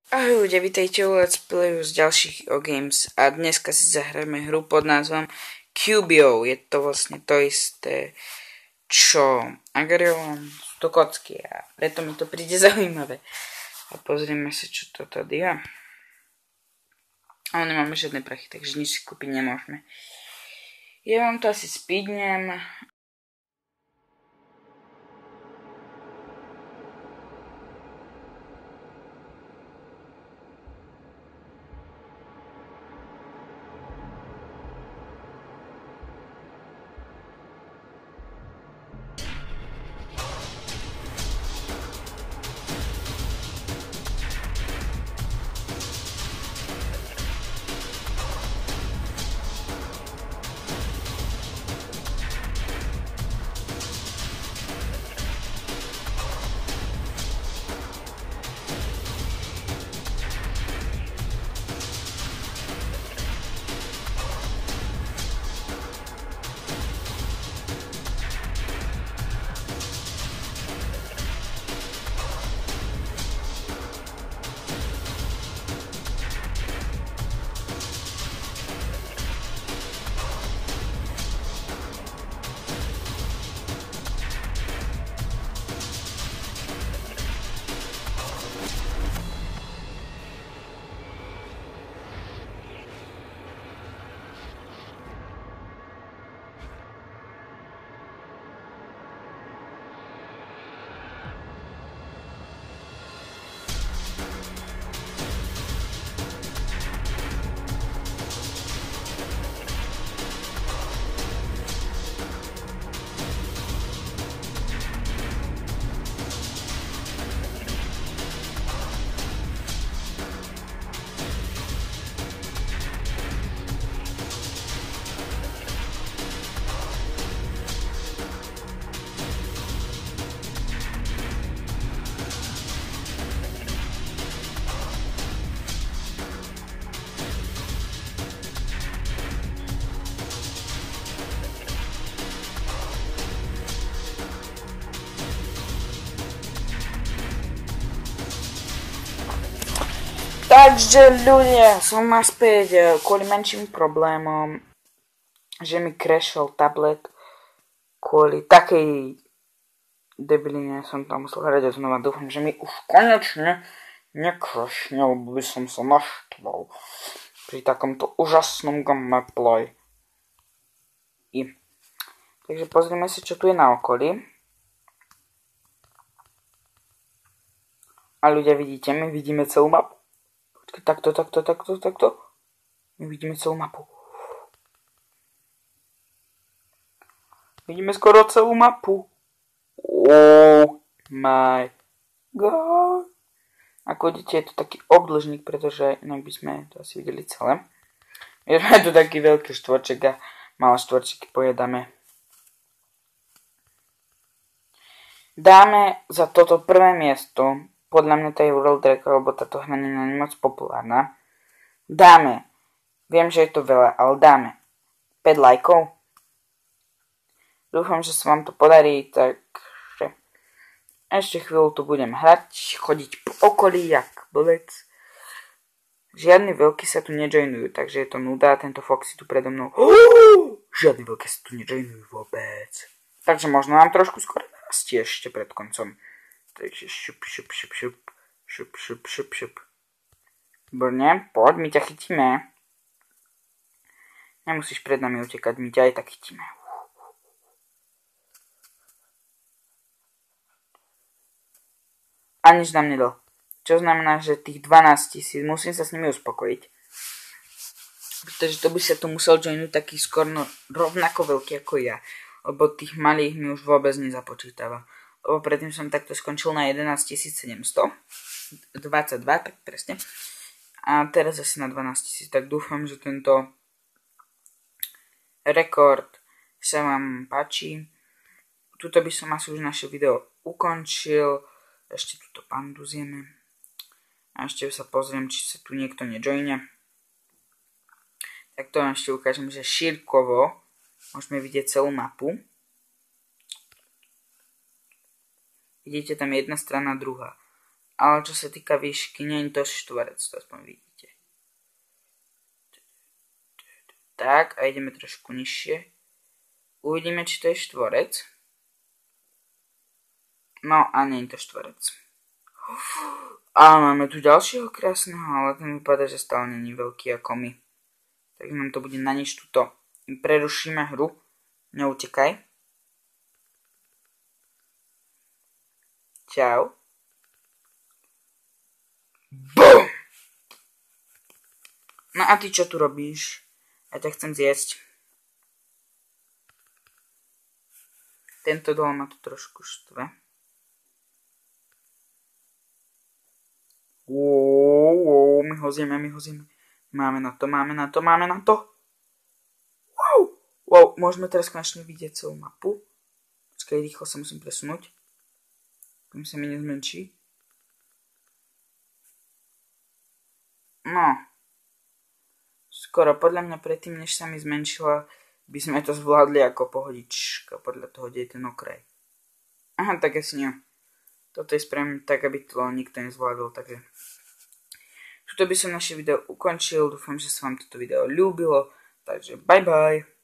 Ahoj ľudia, vítajte u Let's Playu z ďalších Games a dneska si zahráme hru pod názvom Cubio. Je to vlastne to isté, čo Agrion, sú to kocky a preto mi to príde zaujímavé. A pozrieme sa, čo to tady je. Ale nemáme žiadne prachy, takže nič si kúpiť nemôžeme. Ja vám to asi speednem. Takže ľudia, som naspäť kvôli menším problémom, že mi crashol tablet. Kvôli takej debiline som tam musel hrať a znova dúfam, že mi už konečne necrashne, lebo by som sa naštval pri takomto úžasnom gameplay. Takže pozrieme si, čo tu je na okolí. A ľudia, vidíte, my vidíme celú mapu. Takto. My vidíme celú mapu. Vidíme skoro celú mapu. Oh my god. Ako vidíte, je to taký obdĺžnik, pretože inak by sme to asi videli celé. Je tu taký veľký štvorček a malé štvorčeky pojedáme. Dáme za toto prvé miesto. Podľa mňa to je World Record, lebo táto hra nie je moc populárna. Dáme, viem, že je to veľa, ale dáme 5 lajkov. Dúfam, že sa vám to podarí, takže ešte chvíľu tu budem hrať, chodiť po okolí jak blbec. Žiadni veľkí sa tu nejoinujú, takže je to nuda, tento Foxy tu predo mnou. Žiadni veľkí sa tu nejoinujú vôbec. Takže možno nám trošku skoro narastie ešte pred koncom. Takže šup. Výborne, poď, my ťa chytíme. Nemusíš pred nami utekať, my ťa aj tak chytíme. A nič nám nedal. Čo znamená, že tých 12 000, musím sa s nimi uspokojiť. Pretože to by sa tu musel joinúť taký skôr rovnako veľký ako ja. Lebo tých malých mi už vôbec nezapočítava. Lebo predtým som takto skončil na 11 722, tak presne. A teraz asi na 12 000, tak dúfam, že tento rekord sa vám páči. Tuto by som asi už naše video ukončil. Ešte túto pandu zjeme. A ešte sa pozriem, či sa tu niekto nejoine. Tak to vám ešte ukážem, že šírkovo môžeme vidieť celú mapu. Vidíte, tam jedna strana, druhá. Ale čo sa týka výšky, nie je to štvorec, to aspoň vidíte. Tak, a ideme trošku nižšie. Uvidíme, či to je štvorec. No, a nie je to štvorec. A máme tu ďalšieho krásneho, ale ten vypadá, že stále není veľký ako my. Tak nám to bude na nič tuto. Prerušíme hru. Neutekaj. Čau. BOOM! No a ty čo tu robíš? Ja ťa chcem zjesť. Tento dol ma tu trošku štve. My ho zjeme. Máme na to. Wow, môžeme teraz konečne vidieť celú mapu. Počkaj, rýchlo sa musím presunúť. Kým sa mi nezmenší. No. Skoro, podľa mňa predtým, než sa mi zmenšila, by sme to zvládli ako pohodička, podľa toho, kde je ten okraj. Aha, tak asi nie. Toto je spravím tak, aby to nikto nezvládol, takže... Tuto by som naše video ukončil, dúfam, že sa vám toto video ľúbilo, takže bye bye.